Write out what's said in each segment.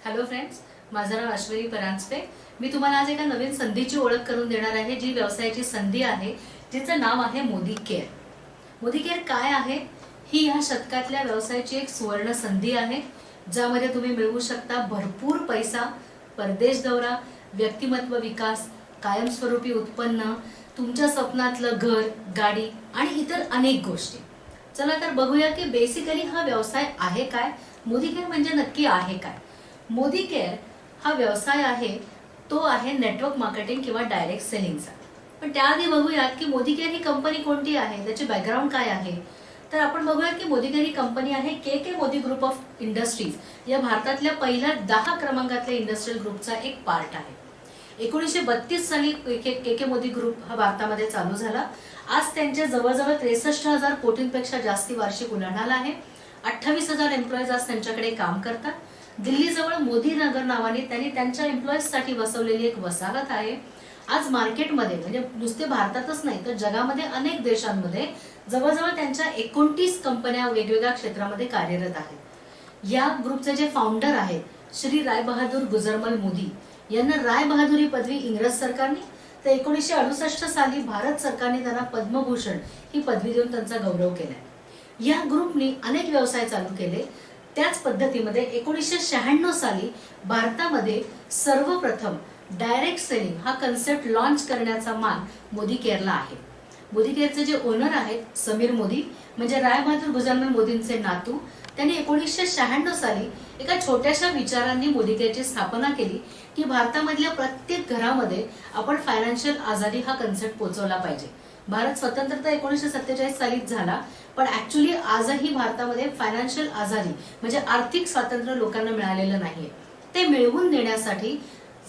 Hello friends, माझं नाव अश्विनी परांजपे। मी तुम्हाला आज एका नवीन संधीची ओळख करून देणार आहे, जी व्यवसायाची संधी आहे, जिचं नाव आहे मोदी केअर। मोदी केअर काय आहे? ही या शतकातल्या व्यवसायाची एक सुवर्ण संधी आहे, ज्यामध्ये तुम्ही मिळवू शकता भरपूर पैसा, परदेश दौरा, व्यक्तिमत्व विकास, कायमस्वरूपी उत्पन्न, तुमच्या स्वप्नातलं घर, गाडी आणि इतर अनेक गोष्टी। चला तर बघूया की बेसिकली हा व्यवसाय आहे काय, मोदी केअर म्हणजे नक्की आहे काय। मोदी केअर हा व्यवसाय आहे, तो आहे नेटवर्क मार्केटिंग किंवा डायरेक्ट सेलिंगचा। पण त्याआधी बघूयात की मोदी केअर ही कंपनी कोणती आहे, त्याचे बॅकग्राऊंड काय आहे। तर आपण बघूयात की मोदी केअर ही कंपनी आहे के मोदी ग्रुप ऑफ इंडस्ट्रीज या भारतातल्या पहिल्या 10 क्रमांकातल्या इंडस्ट्रियल ग्रुपचा एक पार्ट आहे। 1932 साली के मोदी ग्रुप हा भारतामध्ये चालू झाला। आज त्यांचे जवळजवळ 63,000 कोटींपेक्षा जास्ती वार्षिक उलाढाल आहे। 28,000 एम्प्लॉईज आज त्यांच्याकडे काम करतात। दिल्लीजवळ मोदी नगर नावाने त्यांनी त्यांच्या एम्प्लॉईजसाठी बसवलेली एक वसाहत आहे। आज मार्केटमध्ये म्हणजे नुसते भारतातच नाही तर जगामध्ये अनेक देशांमध्ये जवळजवळ त्यांच्या 29 कंपन्या वेगवेगळ्या क्षेत्रामध्ये कार्यरत आहेत। या ग्रुपचे जे फाउंडर आहेत श्री राय बहादूर गुजरमल मोदी यांना राय बहादुरी पदवी इंग्रज सरकारने तर 1968 साली भारत सरकारने त्यांना पद्मभूषण ही पदवी देऊन त्यांचा गौरव केलाय। या ग्रुपने अनेक व्यवसाय चालू केले। त्याच पद्धतीमध्ये 1996 साली भारतामध्ये सर्वप्रथम डायरेक्ट सेलिंग हा कन्सेप्ट लॉन्च करण्याचा मान मोदी केअरला आहे। मोदी केअरचे जे ओनर आहेत समीर मोदी म्हणजे राय बहादूर गुजरमल मोदींचे नातू, त्यांनी 1996 साली एका छोट्याशा विचारांनी मोदी केअरची स्थापना केली की भारतामधल्या प्रत्येक घरामध्ये आपण फायनान्शियल आजादी हा कन्सेप्ट पोहोचवला पाहिजे। भारत स्वतंत्रता 1947 सालीच झाला, पण ऍक्च्युअली आजही भारतामध्ये फायनान्शियल आजादी म्हणजे आर्थिक स्वातंत्र्य लोकांना मिळालेलं नाहीये। ते मिळवून देण्यासाठी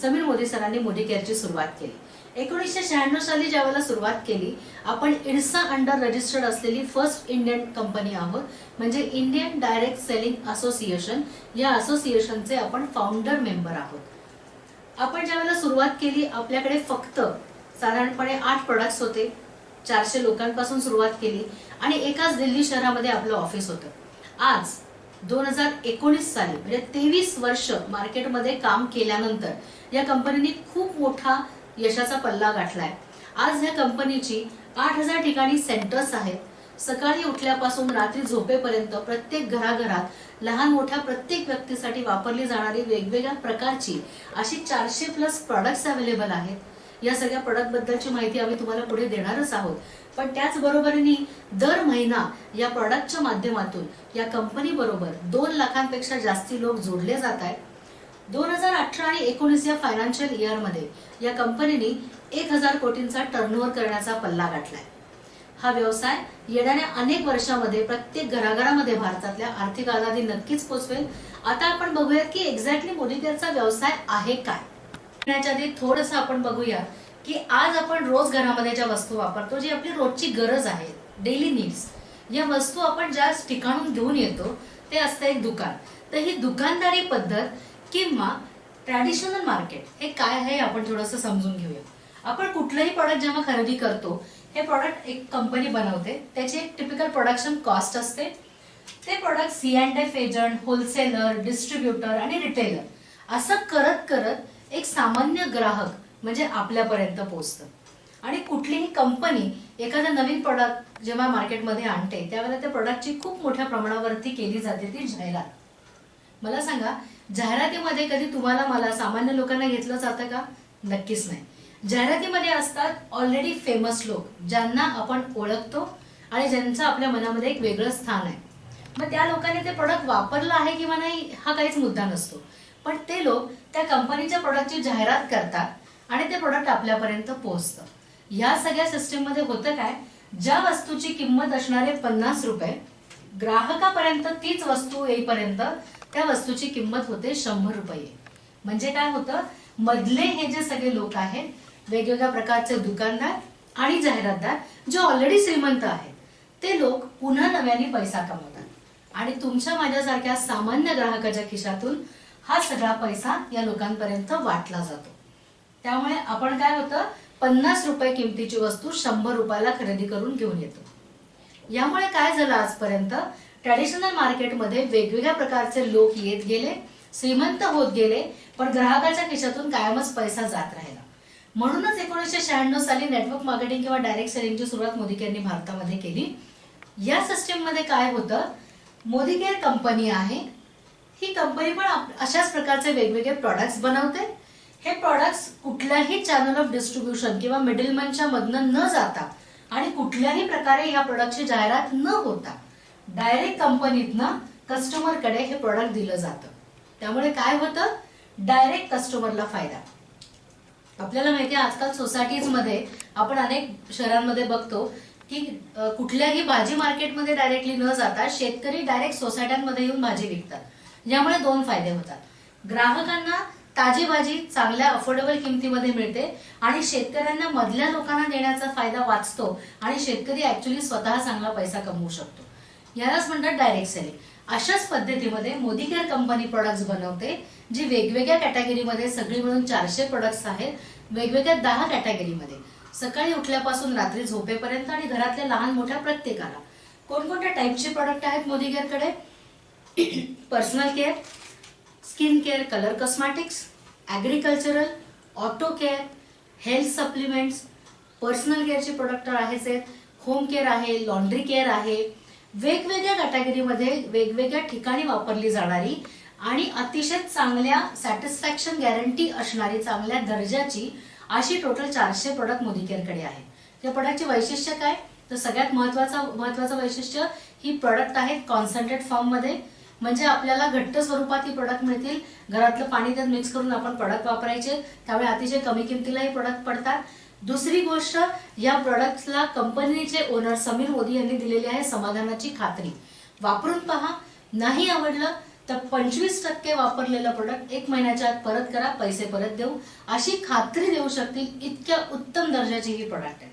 समीर मोदी सरांनी मोदी केअरची सुरुवात केली। 1996 साली ज्यावेळेला सुरुवात केली, आपण इड्सा अंडर रजिस्टर्ड असलेली फर्स्ट इंडियन कंपनी आहोत, म्हणजे इंडियन डायरेक्ट सेलिंग असोसिएशन या असोसिएशनचे आपण फाउंडर मेंबर आहोत। आपण ज्यावेळेला सुरुवात केली आपल्याकडे फक्त साधारणपणे 8 प्रोडक्ट्स होते, 400 लोकांपासून सुरुवात केली आणि एकाच दिल्ली शहरामध्ये आपलं ऑफिस होतं। आज 2019 साली म्हणजे 23 वर्ष मार्केटमध्ये काम केल्यानंतर या कंपनीने खूप मोठा यशाचा पल्ला गाठलाय। आज या कंपनीची 8,000 ठिकाणी सेंटर्स आहेत। सकाळी उठल्यापासून रात्री झोपेपर्यंत प्रत्येक घराघरात लहान मोठ्या प्रत्येक व्यक्तीसाठी वापरली जाणारी वेगवेगळ्या प्रकारची अशी 400+ प्रोडक्ट्स अवेलेबल आहेत। या सगळ्या प्रोडक्ट बद्दलची माहिती आम्ही तुम्हाला पुढे देणारच आहोत, पण त्याचबरोबरीने दर महिना या प्रोडक्टच्या माध्यमातून या कंपनी बरोबर 2 लाखांपेक्षा जास्ती लोक जोडले जात आहेत। 2018 आणि 19 या फायनान्शियल इयर मध्ये या कंपनीने 1,000 कोटींचा टर्नओव्हर करण्याचा पल्ला गाठलाय। हा व्यवसाय येणाऱ्या अनेक वर्षांमध्ये प्रत्येक घराघरामध्ये भारतातल्या आर्थिक आजादी नक्कीच पोहोचवेल। आता आपण बघूया की एक्झॅक्टली मोदी केअरचा व्यवसाय आहे काय। त्याच्या आधी थोडंसं आपण बघूया की आज आपण रोज घरामध्ये ज्या वस्तू वापरतो, जी आपली रोजची गरज आहे, डेली नीड्स, या वस्तू आपण ज्या ठिकाणून घेऊन येतो ते असतं एक दुकान। तर ही दुकानदारी पद्धत किंवा ट्रॅडिशनल मार्केट हे काय आहे आपण थोडंसं समजून घेऊया। आपण कुठलंही प्रोडक्ट जेव्हा खरेदी करतो, हे प्रोडक्ट एक कंपनी बनवते, त्याची एक टिपिकल प्रोडक्शन कॉस्ट असते। ते product C&F agent, wholesaler, distributor आणि रिटेलर असं करत करत एक सामान्य ग्राहक म्हणजे आपल्यापर्यंत पोहोचतं। आणि कुठलीही कंपनी एखादा नवीन प्रोडक्ट जेव्हा मार्केटमध्ये आणते त्यावेळेला त्या प्रोडक्टची खूप मोठ्या प्रमाणावरती केली जाते ती जाहिरात। मला सांगा, जाहिरातीमध्ये कधी तुम्हाला मला सामान्य लोकांना घेतलं जातं का? नक्कीच नाही। जाहिरातीमध्ये असतात ऑलरेडी फेमस लोक, ज्यांना आपण ओळखतो आणि ज्यांचं आपल्या मनामध्ये एक वेगळं स्थान आहे। मग त्या लोकांनी ते प्रोडक्ट वापरलं आहे किंवा नाही हा काहीच मुद्दा नसतो, पण ते लोक त्या कंपनीच्या प्रोडक्टची जाहिरात करतात आणि ते प्रोडक्ट आपल्यापर्यंत पोहोचतं। या सगळ्या सिस्टीम मध्ये होतं काय, ज्या वस्तूची किंमत असणारे 50 रुपये ग्राहकापर्यंत तीच वस्तू येईपर्यंत त्या वस्तूची किंमत होते 100 रुपये। म्हणजे काय होतं, मधले हे जे सगळे लोक आहेत, वेगवेगळ्या प्रकारचे दुकानदार आणि जाहिरातदार जे ऑलरेडी श्रीमंत आहेत, ते लोक पुन्हा नव्याने पैसा कमवतात आणि तुमच्या माझ्यासारख्या सामान्य ग्राहकाच्या खिशातून हा सगळा पैसा या लोकांपर्यंत वाटला जातो। त्यामुळे आपण काय होतं, 50 रुपये किमतीची वस्तू 100 रुपयाला खरेदी करून घेऊन येतो। यामुळे काय झालं, आजपर्यंत ट्रॅडिशनल मार्केटमध्ये वेगवेगळ्या प्रकारचे लोक येत गेले श्रीमंत होत गेले, पण ग्राहकाच्या खिशातून कायमच पैसा जात राहिला. म्हणूनच 1996 साली नेटवर्क मार्केटिंग किंवा डायरेक्ट सेलिंगची सुरुवात मोदी केअरनी भारतामध्ये केली. या सिस्टीम मध्ये काय होतं, मोदी केअर कंपनी आहे. ही कंपनी पण अशाच प्रकारचे वेगवेगळे प्रॉडक्ट्स बनवते. हे प्रॉडक्ट्स कुठल्याही चॅनल ऑफ डिस्ट्रीब्युशन किंवा मिडलमॅनच्या मधनं न जाता आणि कुठल्याही प्रकारे या प्रोडक्टची जाहिरात न होता डायरेक्ट कंपनीतनं कस्टमरकडे हे प्रोडक्ट दिलं जातं. त्यामुळे काय होतं, डायरेक्ट कस्टमरला फायदा. आपल्याला माहिती आहे आजकाल सोसायटीज मध्ये आपण अनेक शहरांमध्ये बघतो की कुठल्याही भाजी मार्केटमध्ये डायरेक्टली न जाता शेतकरी डायरेक्ट सोसायट्यांमध्ये येऊन भाजी विकतात. यामुळे दोन फायदे होतात. ग्राहकांना ताजी भाजी चांगल्या अफोर्डेबल किमतीमध्ये मिळते आणि शेतकऱ्यांना मधल्या लोकांना देण्याचा फायदा वाचतो आणि शेतकरी ऍक्च्युली स्वतः चांगला पैसा कमवू शकतो. यालाच म्हणतात डायरेक्ट सेलिंग. अशाच पद्धतीमध्ये मोदी केअर कंपनी प्रोडक्ट्स बनवते, जी वेगवेगळ्या कॅटेगरीमध्ये सगळी मिळून 400 प्रोडक्ट्स आहेत, वेगवेगळ्या 10 कॅटेगरीमध्ये. सकाळी उठल्यापासून रात्री झोपेपर्यंत आणि घरातल्या लहान मोठ्या प्रत्येकाला. कोणकोणत्या टाईपचे प्रोडक्ट आहेत मोदी केअरकडे? Personal care, skin care, colour cosmetics, agricultural, auto care, health supplements, personal केअरचे प्रोडक्ट आहेच आहेत, होम केअर आहे, लॉन्ड्री केअर आहे. वेगवेगळ्या कॅटेगरीमध्ये वेगवेगळ्या ठिकाणी वापरली जाणारी आणि अतिशय चांगल्या सॅटिस्फॅक्शन गॅरंटी असणारी चांगल्या दर्जाची अशी टोटल 400 प्रोडक्ट मोदी केअरकडे आहे. या प्रोडक्टची वैशिष्ट्य काय, तर सगळ्यात महत्वाचं वैशिष्ट्य, ही प्रोडक्ट आहेत कॉन्सन्ट्रेट फॉर्म मध्ये. म्हणजे आपल्याला घट्ट स्वरूपात ही प्रोडक्ट मिळतील. घरातलं पाणी त्यात मिक्स करून आपण प्रोडक्ट वापरायचे, त्यामुळे अतिशय कमी किमतीला हे प्रोडक्ट पडतात. दुसरी गोष्ट, या प्रोडक्टला कंपनीचे ओनर समीर मोदी यांनी दिलेली आहे समाधानाची खात्री. वापरून पहा, नाही आवडलं तर 25% वापरलेलं प्रोडक्ट 1 महिन्याच्या आत परत करा, पैसे परत देऊ अशी खात्री देऊ शकतील. इतक्या उत्तम दर्जाची ही प्रोडक्ट आहे.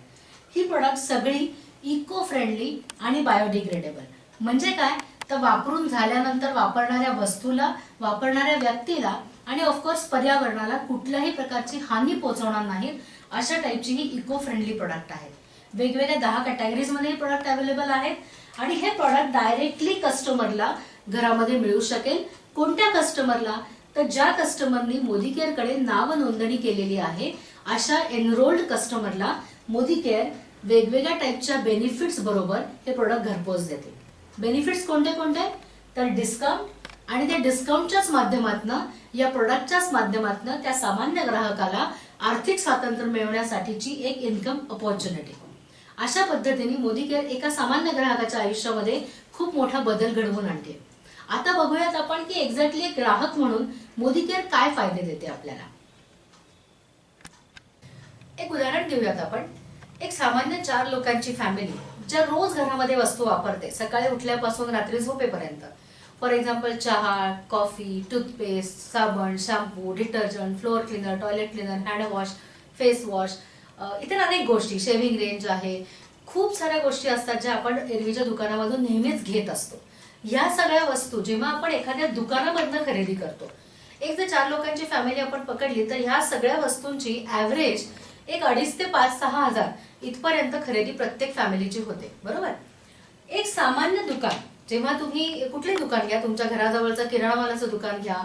ही प्रोडक्ट सगळी इको फ्रेंडली आणि बायोडिग्रेडेबल. म्हणजे काय, तर वापरून झाल्यानंतर वापरणाऱ्या वस्तूला, वापरणाऱ्या व्यक्तीला आणि ऑफकोर्स पर्यावरणाला कुठल्याही प्रकारची हानी पोहोचवणार नाहीत अशा टाईपची ही इको फ्रेंडली प्रोडक्ट आहेत. वेगवेगळ्या 10 कॅटेगरीज मध्ये हे प्रोडक्ट अवेलेबल आहेत आणि हे प्रोडक्ट डायरेक्टली कस्टमरला घरामध्ये मिळू शकेल. कोणत्या कस्टमरला, तर ज्या कस्टमरनी मोदी केअरकडे नाव नोंदणी केलेली आहे अशा एनरोल्ड कस्टमरला मोदी केअर वेगवेगळ्या टाईपच्या बेनिफिट्स बरोबर हे प्रोडक्ट घरपोच देते. बेनिफिट्स कोणते कोणते, तर डिस्काउंट, आणि त्या डिस्काउंटच्याच माध्यमातून, या प्रोडक्टच्याच माध्यमातून त्या सामान्य ग्राहकाला आर्थिक स्वातंत्र्य मिळवण्यासाठीची एक इन्कम अपॉर्च्युनिटी. अशा पद्धतीने मोदी केअर एका सामान्य ग्राहकाच्या आयुष्यामध्ये खूप मोठा बदल घडवून आणते. आता बघूयात आपण की एक्झॅक्टली एक ग्राहक म्हणून मोदी केअर काय फायदे देते आपल्याला. एक उदाहरण देऊयात आपण. एक सामान्य 4 लोकांची फॅमिली ज्या रोज घरामध्ये वस्तू वापरते सकाळी उठल्यापासून रात्री झोपेपर्यंत. फॉर एक्झाम्पल चहा, कॉफी, टूथपेस्ट, साबण, shampoo, detergent, floor cleaner, toilet cleaner, handwash, face wash, इतर अनेक गोष्टी, शेव्हिंग रेंज आहे. खूप साऱ्या गोष्टी असतात ज्या आपण एरवीच्या दुकानामधून नेहमीच घेत असतो. या सगळ्या वस्तू जेव्हा आपण एखाद्या दुकानामधनं खरेदी करतो, एक जर 4 लोकांची फॅमिली आपण पकडली तर ह्या सगळ्या वस्तूंची ऍव्हरेज एक 2,500 ते 5,000-6 हजार इथपर्यंत खरेदी प्रत्येक फॅमिलीची होते, बरोबर. एक सामान्य दुकान, जेव्हा तुम्ही कुठले दुकान घ्या, तुमच्या घराजवळचं किराणा मालाचं दुकान घ्या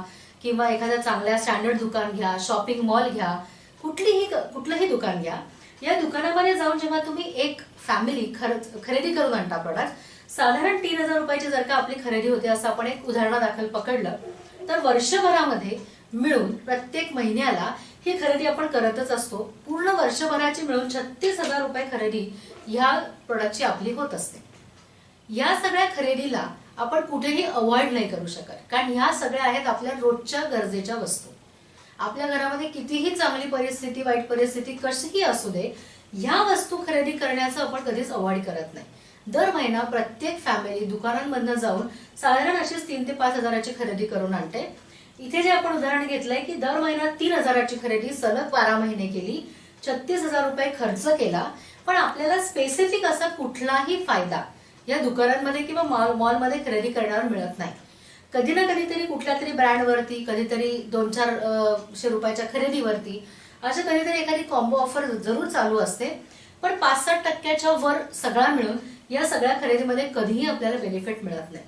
किंवा एखाद्या चांगल्या स्टँडर्ड दुकान घ्या, शॉपिंग मॉल घ्या, कुठलंही दुकान घ्या, या दुकानामध्ये जाऊन जेव्हा तुम्ही एक फॅमिली खरेदी करून आणता प्रोडक्ट, साधारण 3,000 रुपयाची जर का आपली खरेदी होते असं आपण एक उदाहरणादाखल पकडलं, तर वर्षभरामध्ये मिळून प्रत्येक महिन्याला ही खरेदी आपण करतच असतो. पूर्ण वर्षभराची मिळून 36,000 रुपये खरेदी ह्या प्रोडक्टची आपली होत असते. या सगळ्या खरेदीला आपण कुठेही अवॉइड नाही करू शकत, कारण ह्या सगळ्या आहेत आपल्या रोजच्या गरजेच्या वस्तू. आपल्या घरामध्ये कितीही चांगली परिस्थिती, वाईट परिस्थिती कशीही असू दे, ह्या वस्तू खरेदी करण्याचं आपण कधीच अवॉइड करत नाही. दर महिना प्रत्येक फॅमिली दुकानांमधनं जाऊन साधारण अशीच 3,000 ते 5,000ची खरेदी करून आणते. इथे जे आपण उदाहरण घेतलंय की दर महिना 3,000ची खरेदी सलग 12 महिने केली, 36,000 रुपये खर्च केला, पण आपल्याला स्पेसिफिक असा कुठलाही फायदा या दुकानांमध्ये किंवा मॉलमध्ये खरेदी करण्यावर मिळत नाही. कधी ना कधीतरी कुठल्या तरी ब्रँडवरती, कधीतरी 200-400 रुपयाच्या खरेदीवरती अशा कधीतरी एखादी कॉम्बो ऑफर जरूर चालू असते, पण 5-7% वर सगळा मिळून या सगळ्या खरेदीमध्ये कधीही आपल्याला बेनिफिट मिळत नाही.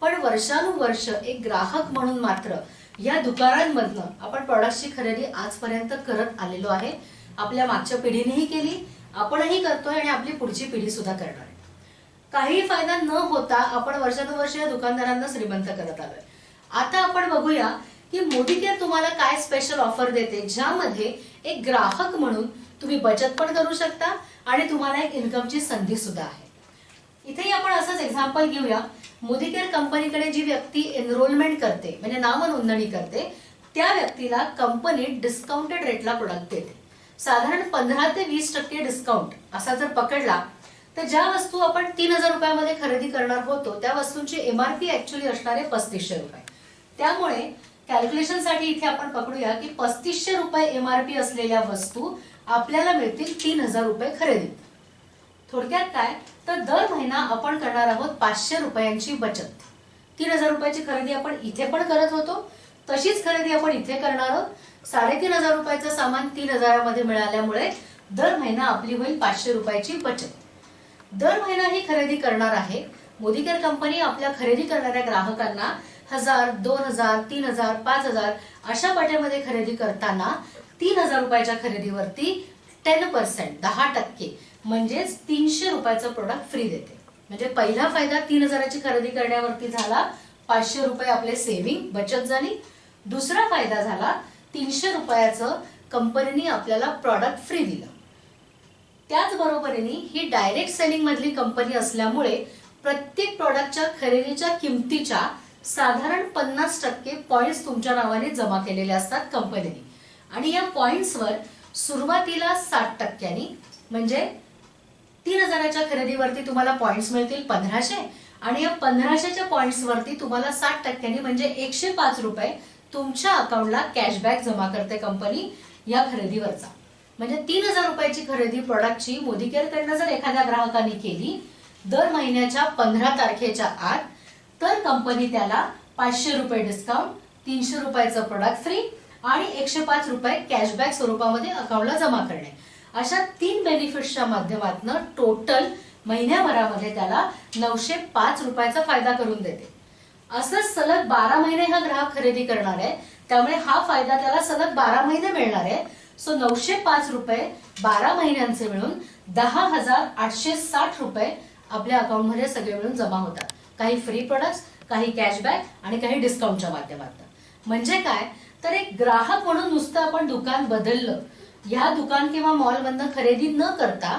पण वर्षानुवर्ष एक ग्राहक म्हणून मात्र या दुकानांमधनं आपण प्रॉडक्ट्सची खरेदी आजपर्यंत करत आलेलो आहे. आपल्या मागच्या पिढीनेही केली, आपणही करतोय आणि आपली पुढची पिढी सुद्धा करणार आहे. काही फायदा न होता आपण वर्षानुवर्ष या दुकानदारांना श्रीमंत करत आलोय. आता आपण बघूया की मोदी केअर तुम्हाला काय स्पेशल ऑफर देते, ज्यामध्ये एक ग्राहक म्हणून तुम्ही बचत पण करू शकता आणि तुम्हाला एक इन्कमची संधी सुद्धा आहे. इथेही आपण असंच एक्झाम्पल घेऊया. मोदी केअर कंपनीकडे जी व्यक्ती एनरोलमेंट करते म्हणजे नामनोंदणी करते, त्या व्यक्तीला कंपनी डिस्काउंटेड रेटला प्रोडक्ट देते. साधारण 15 ते 20% डिस्काउंट असा जर पकडला तर ज्या वस्तू आपण 3000 रुपयामध्ये खरेदी करणार होतो त्या वस्तूंची एमआरपी ऍक्च्युअली असणार आहे 3500 रुपये. त्यामुळे कॅल्क्युलेशनसाठी इथे आपण पकडूया की 3500 रुपये एमआरपी असलेल्या वस्तू आपल्याला मिळतील 3000 रुपये खरेदीत. थोडक्यात काय तर दर महिना आपण करणार आहोत 500 रुपयांची बचत. 3000 रुपयाची खरेदी आपण इथे पण करत होतो, तशीच खरेदी आपण इथे करणार आहोत. 3500 रुपयाचं सामान 3000 मध्ये मिळाल्यामुळे दर महिना आपली होईल 500 रुपयाची बचत. दर महिना ही खरेदी करणार आहे. मोदी केअर कंपनी आपल्या खरेदी करणाऱ्या ग्राहकांना 1000, 2000, 3000, 5000 अशा पट्ट्यामध्ये खरेदी करताना 3000 रुपयाच्या खरेदीवरती 10% 10% म्हणजेच 300 रुपयाचं प्रोडक्ट फ्री देते. म्हणजे पहिला फायदा 3000ची खरेदी करण्यावरती झाला, 500 रुपये आपले सेव्हिंग बचत झाली. दुसरा फायदा झाला 300 रुपयाचं कंपनीने आपल्याला प्रोडक्ट फ्री दिलं. त्याचबरोबरीने ही डायरेक्ट सेलिंग मधली कंपनी असल्यामुळे प्रत्येक प्रोडक्टच्या खरेदीच्या किमतीच्या साधारण 50% पॉइंट्स तुमच्या नावाने जमा केलेले असतात कंपनीने. आणि या पॉइंट्सवर सुरुवातीला 60%नी म्हणजे 3000च्या खरेदीवरती तुम्हाला पॉइंट्स मिळतील 1500 आणि या 1500च्या पॉइंट्सवरती तुम्हाला 60%नी म्हणजे 105 रुपये तुमच्या अकाउंटला कॅशबॅक जमा करते कंपनी या खरेदीवरचा. म्हणजे 3000 रुपयाची खरेदी प्रोडक्टची मोदी केअर कडनं जर एखाद्या ग्राहकाने केली दर महिन्याच्या 15 तारखेच्या आत, तर कंपनी त्याला 500 रुपये डिस्काउंट, 300 रुपयाचं प्रोडक्ट फ्री आणि 105 रुपये कॅशबॅक स्वरूपामध्ये अकाउंटला जमा करणे, अशा 3 बेनिफिट्सच्या माध्यमातून टोटल महिन्याभरामध्ये त्याला 905 रुपयाचा फायदा करून देते. असंच सलग 12 महिने हा ग्राहक खरेदी करणार आहे, त्यामुळे हा फायदा त्याला सलग 12 महिने मिळणार आहे. सो 905 रुपये 12 महिन्यांचे मिळून 10,860 रुपये आपल्या अकाउंटमध्ये सगळे मिळून जमा होतात. काही फ्री प्रोडक्ट्स, काही कॅशबॅक आणि काही डिस्काउंटच्या माध्यमातून. म्हणजे काय तर एक ग्राहक म्हणून नुसतं आपण दुकान बदललं, या दुकान किंवा मॉलमधनं खरेदी न करता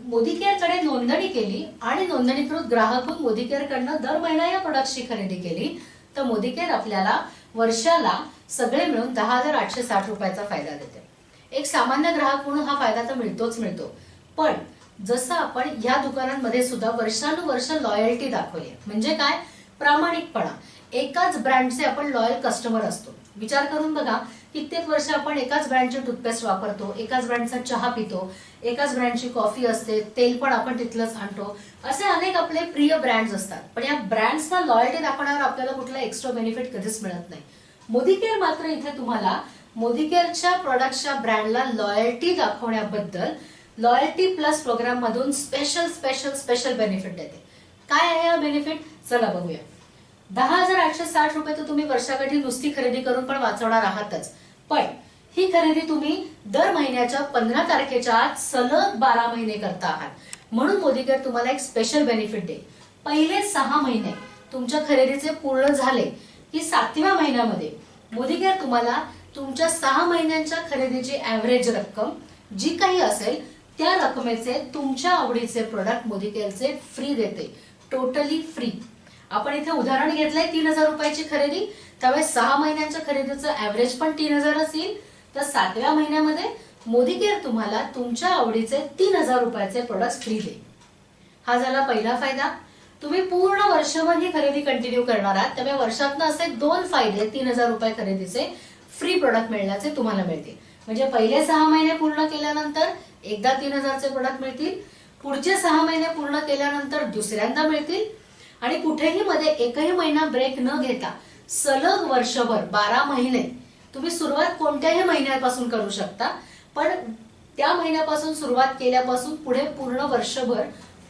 मोदी केअर कडे नोंदणी केली आणि नोंदणीकृत ग्राहक म्हणून मोदी केअर कडनं दर महिना या प्रोडक्टची खरेदी केली, तर मोदी केअर आपल्याला वर्षाला सगळे मिळून 10,860 रुपयाचा फायदा देते. एक सामान्य ग्राहक म्हणून हा फायदा तर मिळतोच मिळतो, पण जसं आपण या दुकानांमध्ये सुद्धा वर्षानुवर्ष लॉयल्टी दाखवली, म्हणजे काय प्रामाणिकपणा. एकाच ब्रँडचे आपण लॉयल कस्टमर असतो. विचार करून बघा, कित्येक वर्ष आपण एकाच ब्रँडचे टूथपेस्ट वापरतो, एकाच ब्रँडचा चहा पितो, एकाच ब्रँडची कॉफी असते, तेल पण आपण तिथलंच आणतो. असे अनेक आपले प्रिय ब्रँड्स असतात, पण या ब्रँड्सना लॉयल्टी दाखवण्यावर आपल्याला कुठला एक्स्ट्रा बेनिफिट कधीच मिळत नाही. मोदी केअर मात्र इथे तुम्हाला मोदी केअरच्या प्रोडक्टच्या ब्रँडला लॉयल्टी दाखवण्याबद्दल लॉयल्टी प्लस प्रोग्राम मधून स्पेशल स्पेशल स्पेशल बेनिफिट देते. काय आहे हा बेनिफिट चला बघूया. 10,860 रुपये तर तुम्ही वर्षाकाठी नुसती खरेदी करून पण वाचवणार आहातच, पण ही खरेदी तुम्ही दर महिन्याच्या 15 तारखेच्या आत सलग 12 महिने करता आहात. म्हणून मोदी केअर तुम्हाला एक स्पेशल बेनिफिट देईल. पहिले 6 महिने तुमच्या खरेदीचे पूर्ण झाले की 7व्या महिन्यामध्ये मोदी केअर तुम्हाला तुमच्या 6 महिन्यांच्या खरेदीची ऍव्हरेज रक्कम जी काही असेल त्या रकमेचे तुमच्या आवडीचे प्रोडक्ट मोदी केअरचे फ्री देते, टोटली फ्री. आपण इथे उदाहरण घेतलंय 3000 रुपयाची खरेदी, त्यामुळे 6 महिन्यांच्या खरेदीचं ऍव्हरेज पण 3000च येईल. तर 7व्या महिन्यामध्ये मोदी केअर तुम्हाला तुमच्या आवडीचे 3000 रुपयाचे प्रोडक्ट फ्री देईल. हा झाला पहिला फायदा. तुम्ही पूर्ण वर्षभर ही खरेदी कंटिन्यू करणार आहात, त्यामुळे वर्षातनं असे 2 फायदे 3000 रुपये खरेदीचे फ्री प्रोडक्ट मिळण्याचे तुम्हाला मिळतील. म्हणजे पहिले 6 महिने पूर्ण केल्यानंतर एकदा 3000चे प्रोडक्ट मिळतील, पुढचे 6 महिने पूर्ण केल्यानंतर दुसऱ्यांदा मिळतील आणि कुठेही मध्ये एकही महिना ब्रेक न घेता सलग वर्षभर 12 महिने तुम्ही सुरुवात कोणत्याही महिन्यापासून करू शकता, पण त्या महिन्यापासून सुरुवात केल्यापासून पुढे पूर्ण वर्षभर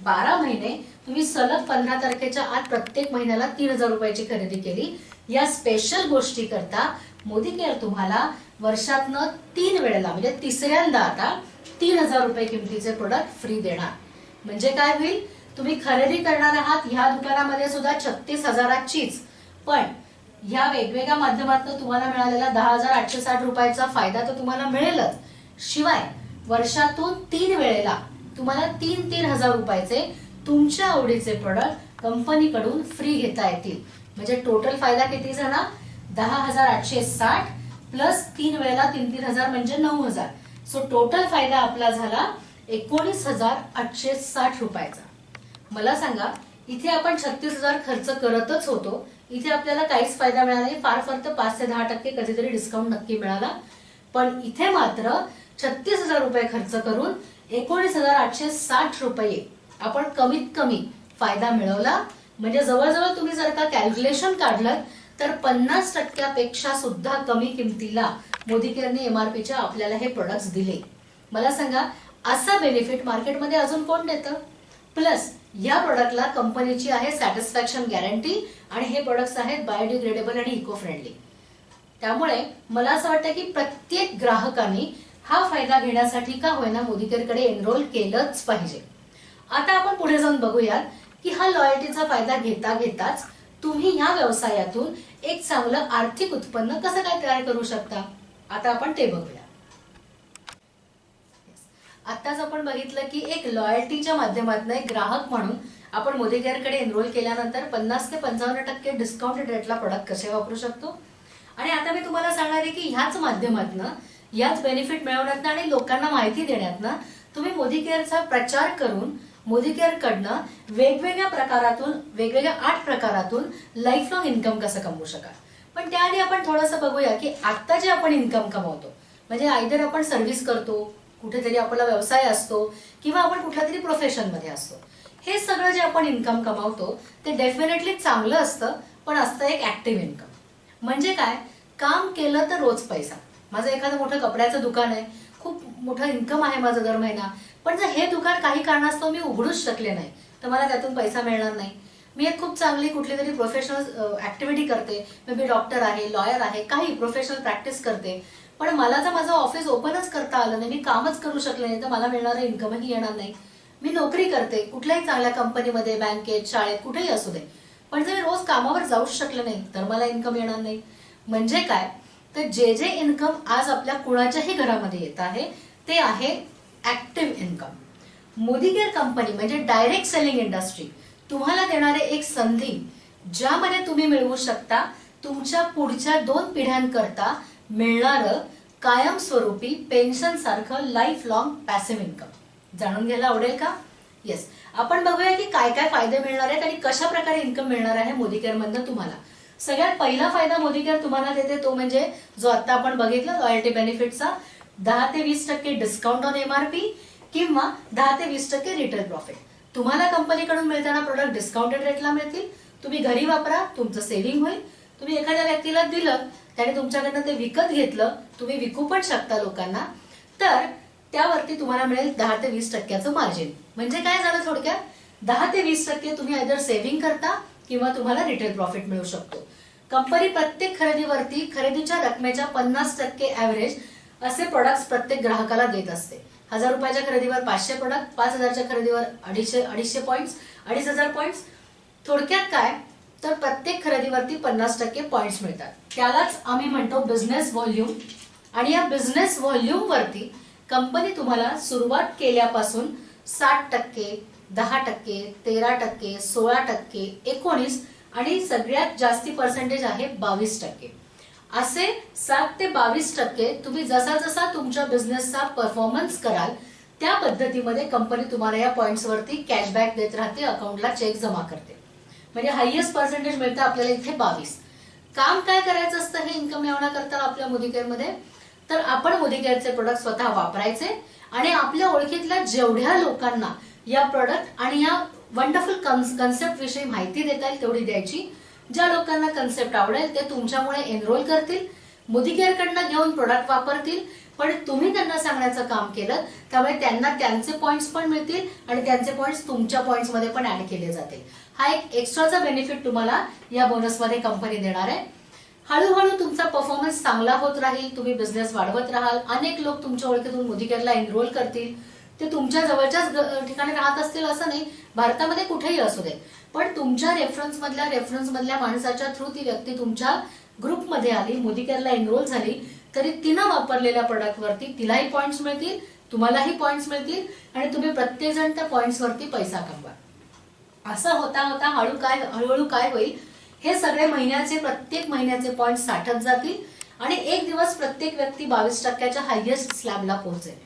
12 महिने तुम्ही सलग 15 तारखेच्या आत प्रत्येक महिन्याला 3,000 रुपयाची खरेदी केली, या स्पेशल गोष्टी करता मोदी केअर तुम्हाला वर्षातनं 3 वेळेला म्हणजे तिसऱ्यांदा आता 3,000 रुपये किमतीचे प्रोडक्ट फ्री देणार. म्हणजे काय होईल, तुम्ही खरेदी करणार आहात ह्या दुकानामध्ये सुद्धा 36,000चीच, पण ह्या वेगवेगळ्या माध्यमातून तुम्हाला मिळालेला 10,860 रुपयाचा फायदा तर तुम्हाला मिळेलच, शिवाय वर्षातून 3 वेळेला तुम्हाला 3,000 रुपयाचे तुमच्या आवडीचे प्रोडक्ट कंपनीकडून फ्री घेता येतील. म्हणजे टोटल फायदा किती झाला, 10,860 प्लस 3 वेळेला 3,000 म्हणजे 9,000. सो टोटल फायदा आपला झाला 19,860 रुपयाचा. मला सांगा, इथे आपण 36,000 खर्च करतच होतो, इथे आपल्याला काहीच फायदा मिळाला नाही, फार फक्त 5 ते 10% कधीतरी डिस्काउंट नक्की मिळाला. पण इथे मात्र 36,000 रुपये खर्च करून 19,860 रुपये आपण कमीत कमी फायदा मिळवला. म्हणजे जवळजवळ तुम्ही जर का कॅल्क्युलेशन काढलं तर 50% सुद्धा कमी किमतीला मोदी केअरने एमआरपीच्या आपल्याला हे प्रोडक्ट्स दिले. मला सांगा, असा बेनिफिट मार्केटमध्ये अजून कोण देतं? प्लस या प्रोडक्टला कंपनीची आहे सॅटिस्फॅक्शन गॅरंटी आणि हे प्रोडक्ट्स आहेत बायोडिग्रेडेबल आणि इको फ्रेंडली. त्यामुळे मला असं वाटतं की प्रत्येक ग्राहकांनी हा फायदा घेण्यासाठी का होईना मोदी केअरकडे एनरोल केलंच पाहिजे. आता आपण पुढे जाऊन बघूयात की हा लॉयल्टीचा फायदा घेता घेताच तुम्ही ह्या व्यवसायातून एक चांगलं आर्थिक उत्पन्न कसं काय तयार करू शकता. आता आपण ते बघूया. आताच आपण बघितलं की एक लॉयल्टीच्या माध्यमातून एक ग्राहक म्हणून आपण मोदी केअरकडे एनरोल केल्यानंतर 50 ते 55% डिस्काउंटेड रेटला प्रोडक्ट कसे वापरू शकतो. आणि आता मी तुम्हाला सांगणार आहे की ह्याच माध्यमातून, याच बेनिफिट मिळवण्यातनं आणि लोकांना माहिती देण्यातनं तुम्ही मोदी केअरचा प्रचार करून मोदी केअरकडनं वेगवेगळ्या प्रकारातून, वेगवेगळ्या 8 प्रकारातून लाईफ लॉंग इन्कम कसं कमवू शकाल. पण त्याआधी आपण थोडंसं बघूया की आता जे आपण इन्कम कमवतो, म्हणजे आयदर आपण सर्व्हिस करतो, कुठेतरी आपला व्यवसाय असतो किंवा आपण कुठल्या तरी प्रोफेशन मध्ये असतो, हे सगळं जे आपण इन्कम कमावतो ते डेफिनेटली चांगलं असतं, पण असतं एक ऍक्टिव्ह इन्कम. म्हणजे काय, काम केलं तर रोज पैसा. माझं एखादं मोठं कपड्याचं दुकान आहे, खूप मोठं इन्कम आहे माझं दर महिना, पण जर हे दुकान काही कारणास्तव मी उघडूच शकले नाही तर मला त्यातून पैसा मिळणार नाही. मी एक खूप चांगली कुठली तरी प्रोफेशनल ऍक्टिव्हिटी करते, मे बी डॉक्टर आहे, लॉयर आहे, काही प्रोफेशनल प्रॅक्टिस करते, पण मला जर माझं ऑफिस ओपनच करता आलं नाही, मी कामच करू शकले नाही, तर मला मिळणारं इन्कमही येणार नाही. मी नोकरी करते कुठल्याही चांगल्या कंपनीमध्ये, बँकेत, शाळेत, कुठेही असू दे, पण जर मी रोज कामावर जाऊच शकले नाही तर मला इन्कम येणार नाही. म्हणजे काय, तर जे जे इन्कम आज आपल्या कुणाच्याही घरामध्ये येत आहे ते आहे active income. Modi care company म्हणजे डायरेक्ट सेलिंग इंडस्ट्री तुम्हाला देणारे एक संधी, ज्यामध्ये तुम्ही मिळवू शकता तुमच्या पुढच्या 2 पिढ्यांकरता मिळणारं कायमस्वरूपी पेन्शन सारखं लाईफ लॉंग पॅसिव्ह इन्कम. जाणून घ्यायला आवडेल का? येस, आपण बघूया की काय काय फायदे मिळणार आहेत आणि कशा प्रकारे इन्कम मिळणार आहे मोदी केअर मधनं तुम्हाला. सगळ्यात पहिला फायदा मोदी केअर तुम्हाला देते तो म्हणजे जो आता आपण बघितला लॉयल्टी बेनिफिटचा, 10 ते 20% डिस्काउंट ऑन एमआरपी किंवा 10 ते 20% रिटेल प्रॉफिट. तुम्हाला कंपनीकडून मिळताना प्रोडक्ट डिस्काउंटेड रेटला मिळतील, तुम्ही घरी वापरा, तुमचं सेव्हिंग होईल. तुम्ही एखाद्या व्यक्तीला दिलं, त्याने तुमच्याकडनं ते विकत घेतलं, तुम्ही विकू पण शकता लोकांना, तर त्यावरती तुम्हाला मिळेल 10 ते 20% मार्जिन. म्हणजे काय झालं थोडक्यात, 10 ते 20% तुम्ही आयदर सेव्हिंग करता किंवा तुम्हाला रिटेल प्रॉफिट मिळू शकतो. कंपनी प्रत्येक खरेदीवरती खरेदीच्या रकमेच्या 50% ऍव्हरेज असे प्रोडक्ट्स प्रत्येक ग्राहकाला देत असते. 1,000 रुपयाच्या खरेदीवर 500 प्रोडक्ट, 5,000च्या खरेदीवर 250 पॉइंट्स, 2,500 पॉइंट्स. थोडक्यात काय, तर प्रत्येक खरेदीवरती 50% पॉइंट्स मिळतात. त्यालाच आम्ही म्हणतो बिझनेस व्हॉल्यूम. आणि या बिझनेस व्हॉल्यूम वरती कंपनी तुम्हाला सुरुवात केल्यापासून 60%, 10%, 13%, 16%, 19% आणि सगळ्यात जास्ती पर्सेंटेज आहे 22%. असे 7 ते 22% तुम्ही जसा जसा तुमच्या बिझनेसचा परफॉर्मन्स कराल त्या पद्धतीमध्ये कंपनी तुम्हाला या पॉइंट्स वरती कॅशबॅक देत राहते, अकाउंटला चेक जमा करते. म्हणजे हायएस्ट पर्सेंटेज मिळतं आपल्याला इथे 22. काम काय करायचं असतं हे इन्कम मिळवण्याकरता आपल्या मोदी केअर मध्ये, तर आपण मोदी केअरचे प्रोडक्ट स्वतः वापरायचे आणि आपल्या ओळखीतल्या जेवढ्या लोकांना या प्रोडक्ट आणि या वंडरफुल कन्सेप्ट विषयी माहिती देता येईल तेवढी द्यायची. ज्या लोकांना कन्सेप्ट आवडेल ते तुमच्यामुळे एनरोल करतील, मोदी केअर कडनं घेऊन प्रोडक्ट वापरतील, पण तुम्ही त्यांना सांगण्याचं काम केलं, त्यामुळे त्यांना त्यांचे पॉइंट्स पण मिळतील आणि त्यांचे पॉइंट्स तुमच्या पॉइंट्स मध्ये पण ऍड केले जातील. हा एक एक्स्ट्राचा बेनिफिट तुम्हाला या बोनसमध्ये कंपनी देणार आहे. हळूहळू तुमचा परफॉर्मन्स चांगला होत राहील, तुम्ही बिझनेस वाढवत राहाल, अनेक लोक तुमच्या ओळखीतून मोदी केअरला एनरोल करतील. ते तुमच्या जवळच्याच ठिकाणी राहत असतील असं नाही, भारतामध्ये कुठेही असू दे, पण तुमच्या रेफरन्समधल्या माणसाच्या थ्रू ती व्यक्ती तुमच्या ग्रुपमध्ये आली, मोदी केअरला एनरोल झाली, तरी तिनं वापरलेल्या प्रोडक्टवरती तिलाही पॉइंट्स मिळतील, तुम्हालाही पॉइंट्स मिळतील आणि तुम्ही प्रत्येकजण त्या पॉइंट्सवरती पैसा कमवा. असं होता होता हळूहळू काय होईल, हे सगळे प्रत्येक महिन्याचे पॉइंट साठत जातील आणि एक दिवस प्रत्येक व्यक्ती 22% हायएस्ट स्लॅबला पोहोचेल.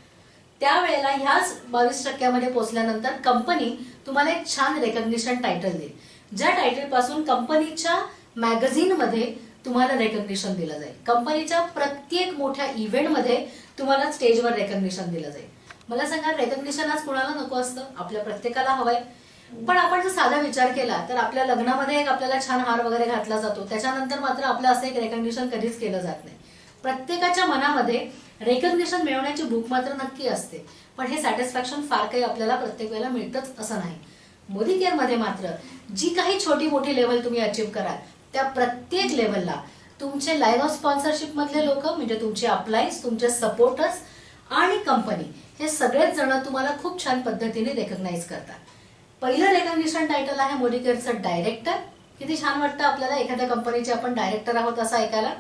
त्यावेळेला ह्याच 22% पोहोचल्यानंतर कंपनी तुम्हाला एक छान रेकग्निशन टायटल देईल, ज्या टायटल पासून कंपनीच्या मॅगझिनमध्ये तुम्हाला रेकग्निशन दिलं जाईल. कंपनीच्या प्रत्येक मोठ्या इव्हेंटमध्ये तुम्हाला स्टेजवर रेकग्निशन दिलं जाईल. मला सांगा, रेकग्निशन आज कोणाला नको असतं? आपल्या प्रत्येकाला हवंय. पण आपण जर साधा विचार केला तर आपल्या लग्नामध्ये एक आपल्याला छान हार वगैरे घातला जातो, त्याच्यानंतर मात्र आपलं असं एक रेकग्निशन कधीच केलं जात नाही. प्रत्येकाच्या मनामध्ये रेकग्निशन मिळवण्याची भूक मात्र नक्की असते, पण हे सॅटिस्फॅक्शन फार काही आपल्याला प्रत्येक वेळेला मिळतच असं नाही. मोदी केअरमध्ये मात्र जी काही छोटी मोठी लेवल तुम्ही अचीव्ह कराल, त्या प्रत्येक लेवलला तुमचे लाईव्ह स्पॉन्सरशिप मधले लोक म्हणजे तुमचे अप्लायन्स, तुमचे सपोर्टर्स आणि कंपनी हे सगळेच जण तुम्हाला खूप छान पद्धतीने रेकग्नाइज करतात. पहिलं रेकग्निशन टायटल आहे मोदी केअरचं डायरेक्टर. किती छान वाटतं आपल्याला एखाद्या कंपनीचे आपण डायरेक्टर आहोत असं ऐकायला.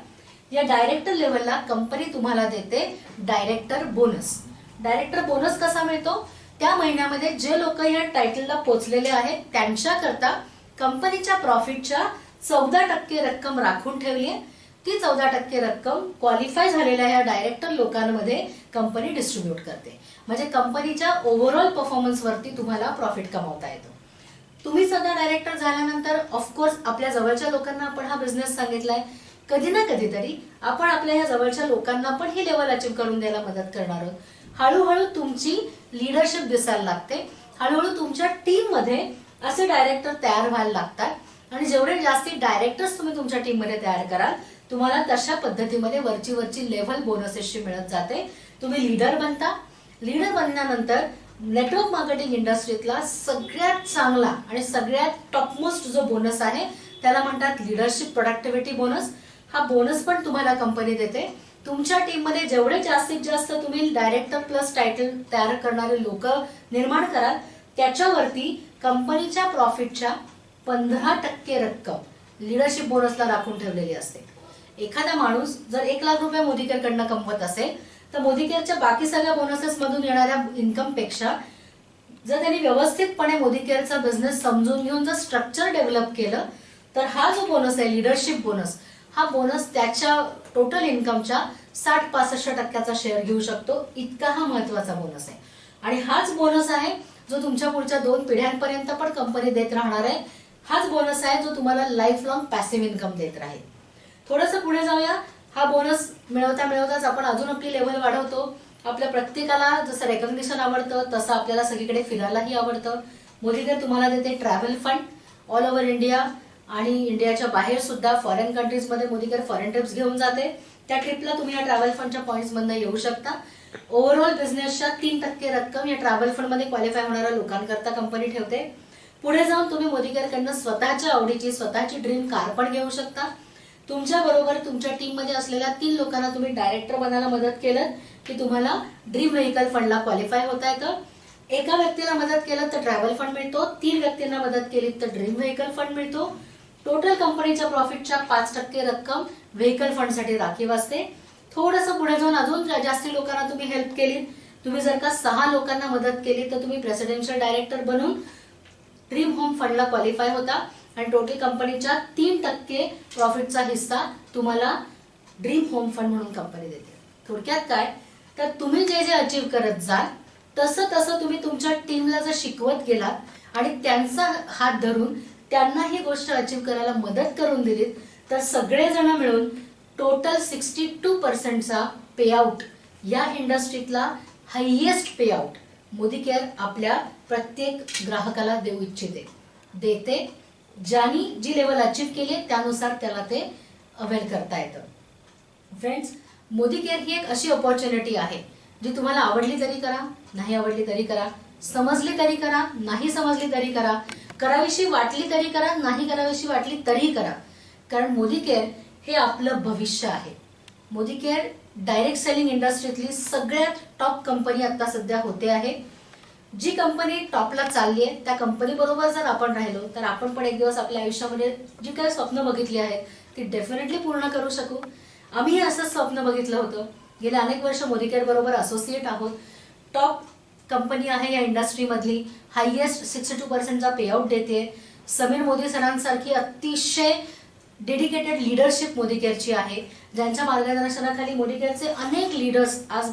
या डायरेक्टर लेवलला कंपनी तुम्हाला देते डायरेक्टर बोनस. डायरेक्टर बोनस कसा मिळतो? त्या महिन्यामध्ये जे लोक या टायटलला पोहोचलेले आहेत त्यांच्याकरता कंपनीच्या प्रॉफिटच्या 14% रक्कम राखून ठेवली आहे. ती 14% रक्कम क्वालिफाय झालेल्या या डायरेक्टर लोकांमध्ये कंपनी डिस्ट्रीब्यूट करते. म्हणजे कंपनीच्या ओव्हरऑल परफॉर्मन्स वरती तुम्हाला प्रॉफिट कमावता येतो. तुम्ही सध्या डायरेक्टर झाल्यानंतर ऑफकोर्स आपल्या जवळच्या लोकांना आपण हा बिझनेस सांगितलाय, कधी ना कधीतरी आपण आपल्या ह्या जवळच्या लोकांना पण ही लेवल अचीव्ह करून द्यायला मदत करणार आहोत. हळूहळू तुमची लीडरशिप दिसायला लागते, हळूहळू तुमच्या टीम मध्ये असे डायरेक्टर तयार व्हायला लागतात आणि जेवढे जास्ती डायरेक्टर्स तुम्ही तुमच्या टीम मध्ये तयार कराल, तुम्हाला तशा पद्धतीमध्ये वरची लेव्हल बोनसेसची मिळत जाते. तुम्ही लीडर बनता. लीडर बनल्यानंतर नेटवर्क मार्केटिंग इंडस्ट्रीतला सगळ्यात चांगला आणि सगळ्यात टॉपमोस्ट जो बोनस आहे त्याला म्हणतात लीडरशिप प्रोडक्टिव्हिटी बोनस. हा बोनस पण तुम्हाला कंपनी देते. तुमच्या टीम मध्ये जेवढे जास्तीत जास्त तुम्ही डायरेक्टर प्लस टायटल तयार करणारे लोक निर्माण कराल, त्याच्यावरती कंपनीच्या प्रॉफिटच्या 15% रक्कम लीडरशिप बोनसला राखून ठेवलेली असते. एखादा माणूस जर 1 लाख रुपये मोदी केअरकडनं कमवत असेल तर मोदी केअरच्या बाकी सगळ्या बोनसेस मधून येणाऱ्या इन्कम पेक्षा जर त्यांनी व्यवस्थितपणे मोदी केअरचा बिझनेस समजून घेऊन जर स्ट्रक्चर डेव्हलप केलं तर हा जो बोनस आहे लीडरशिप बोनस, हा बोनस त्याच्या टोटल इन्कमच्या 60-65% शेअर घेऊ शकतो. इतका हा महत्वाचा बोनस आहे आणि हाच बोनस आहे जो तुमच्या पुढच्या 2 पिढ्यांपर्यंत पण कंपनी देत राहणार आहे. हाच बोनस आहे जो तुम्हाला लाईफ लॉंग पॅसिव्ह इन्कम देत राहील. थोडंसं पुढे जाऊया. हा बोनस मिळवताच आपण अजून आपली लेव्हल वाढवतो. आपल्या प्रत्येकाला जसं रेकग्निशन आवडतं तसं आपल्याला सगळीकडे फिरायलाही आवडतं. मोदी केअर तुम्हाला देते travel fund all over India आणि इंडियाच्या बाहेर सुद्धा फॉरेन कंट्रीजमध्ये मोदी केअर फॉरेन ट्रिप्स घेऊन जाते. त्या ट्रिपला तुम्ही या ट्रॅव्हल फंडच्या पॉइंट्स मधून येऊ शकता. ओव्हरऑल बिझनेसच्या 3% रक्कम या ट्रॅव्हल फंड मध्ये क्वालिफाय होणाऱ्या लोकांकरता कंपनी ठेवते. पुढे जाऊन तुम्ही मोदी केअरकडनं स्वतःच्या आवडीची स्वतःची ड्रीम कार पण घेऊ शकता. तुमच्या बरोबर तुमच्या टीम मध्ये असलेल्या 3 लोकांना तुम्ही डायरेक्टर बनायला मदत केलं की तुम्हाला ड्रीम व्हेकल फंडला क्वालिफाय होता येतं. एका व्यक्तीला मदत केलं तर ट्रॅव्हल फंड मिळतो, 3 व्यक्तींना मदत केली तर ड्रीम व्हेकल फंड मिळतो. टोटल कंपनीच्या प्रॉफिटच्या 5% रक्कम व्हेकल फंड साठी राखीव असते. थोडंसं पुढे जाऊन अजून जास्ती लोकांना तुम्ही हेल्प केली, तुम्ही जर का 6 लोकांना मदत केली तर तुम्ही प्रेसिडेन्शियल डायरेक्टर बनून ड्रीम होम फंडला क्वालिफाय होता आणि टोटल कंपनीच्या 3% प्रॉफिटचा हिस्सा तुम्हाला ड्रीम होम फंड म्हणून कंपनी देते. थोडक्यात काय तर तुम्ही जे जे अचीव्ह करत जाल तसं तसं तुम्ही तुमच्या टीमला जर शिकवत गेलात आणि त्यांचा हात धरून त्यांना ही गोष्ट अचीव्ह करायला मदत करून दिलीत तर सगळेजण मिळून टोटल 62%चा पेआउट या इंडस्ट्रीतला हायएस्ट पेआउट मोदी केअर आपल्या प्रत्येक ग्राहकाला देऊ इच्छिते, देते. ज्यांनी जी लेवल अचीव्ह केली त्यानुसार त्याला ते अवेल करता येतं. फ्रेंड्स, मोदी केअर ही एक अशी अपॉर्च्युनिटी आहे जी तुम्हाला आवडली तरी करा, नाही आवडली तरी करा, समजली तरी करा, नाही समजली तरी करा, करावीशी वाटली तरी करा, नाही करावीशी वाटली तरी करा. कारण मोदी केअर हे आपलं भविष्य आहे. मोदी केअर डायरेक्ट सेलिंग इंडस्ट्रीतली सगळ्यात टॉप कंपनी आता सध्या होते आहे. जी कंपनी टॉपला चालली आहे त्या कंपनी बरोबर जर आपण राहिलो तर आपण पण एक दिवस आपल्या आयुष्यामध्ये जी काही स्वप्न बघितली आहेत ती डेफिनेटली पूर्ण करू शकू. आम्ही असंच स्वप्न बघितलं होतं. गेले अनेक वर्ष मोदी केअर बरोबर असोसिएट आहोत. टॉप कंपनी आहे या इंडस्ट्रीमधली. हायएस्ट 62% पेआउट देते. समीर मोदी सरांसारखी अतिशय डेडिकेटेड लीडरशिप मोदी केअरची आहे, ज्यांच्या मार्गदर्शनाखाली मोदी केअरचे अनेक लीडर्स आज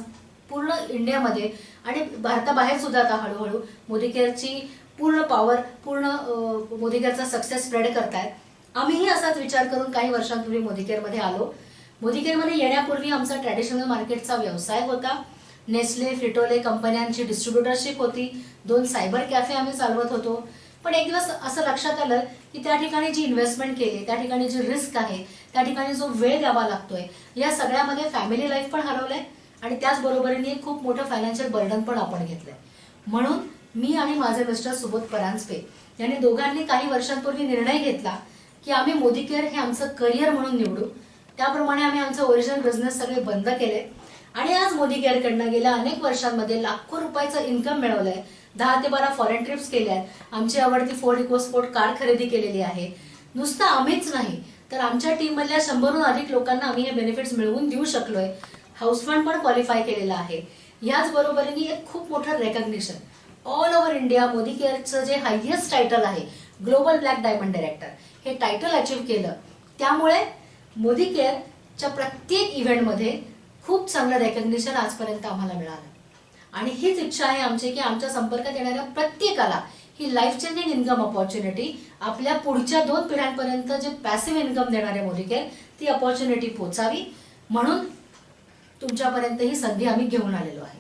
पूर्ण इंडियामध्ये आणि भारताबाहेर सुद्धा आता हळूहळू मोदी केअरची पूर्ण पॉवर, पूर्ण मोदी केअरचा सक्सेस स्प्रेड करतायत. आम्हीही असाच विचार करून काही वर्षांपूर्वी मोदी केअरमध्ये आलो. मोदी केअरमध्ये येण्यापूर्वी आमचा ट्रॅडिशनल मार्केटचा व्यवसाय होता. नेस्ले, फ्रिटोले कंपन्यांची डिस्ट्रीब्युटरशिप होती. 2 सायबर कॅफे आम्ही चालवत होतो. पण एक दिवस असं लक्षात आलं की त्या ठिकाणी जी इन्व्हेस्टमेंट केली, त्या ठिकाणी जी रिस्क आहे, त्या ठिकाणी जो वेळ द्यावा लागतोय, या सगळ्यामध्ये फॅमिली लाईफ पण हरवलंय आणि त्याचबरोबरीने खूप मोठं फायनान्शियल बर्डन पण आपण घेतलंय. म्हणून मी आणि माझे मिस्टर सुबोध परांजपे यांनी दोघांनी काही वर्षांपूर्वी निर्णय घेतला की आम्ही मोदी केअर हे आमचं करिअर म्हणून निवडू. त्याप्रमाणे आम्ही आमचं ओरिजिनल बिझनेस सगळे बंद केले आणि आज मोदी केअरकडनं गेल्या अनेक वर्षांमध्ये लाखो रुपयाचं इन्कम मिळवलंय. 10 ते 12 फॉरेन ट्रिप्स केल्या आहेत. आमची आवडती फोर्ड इकोस्पोर्ट कार खरेदी केलेली आहे. नुसतं आम्हीच नाही तर आमच्या टीममधल्या 100हून अधिक लोकांना आम्ही हे बेनिफिट्स मिळवून देऊ शकलोय. हाऊस फंड पण क्वालिफाय केलेला आहे. याच बरोबरीने एक खूप मोठं recognition all over India Modi केअरचं जे हायएस्ट टायटल आहे ग्लोबल ब्लॅक डायमंड डायरेक्टर, हे टायटल अचीव्ह केलं. त्यामुळे मोदी केअरच्या प्रत्येक इव्हेंटमध्ये खूप चांगलं रेकग्निशन आजपर्यंत आम्हाला मिळालं. आणि हीच इच्छा आहे आमची की आमच्या संपर्कात येणाऱ्या प्रत्येकाला ही लाईफ चेंजिंग इन्कम अपॉर्च्युनिटी, आपल्या पुढच्या 2 पिढ्यांपर्यंत जे पॅसिव्ह इन्कम देणारे मोदी केअर, ती अपॉर्च्युनिटी पोचावी. म्हणून तुमच्यापर्यंत ही संधी आम्ही घेऊन आलेलो आहे.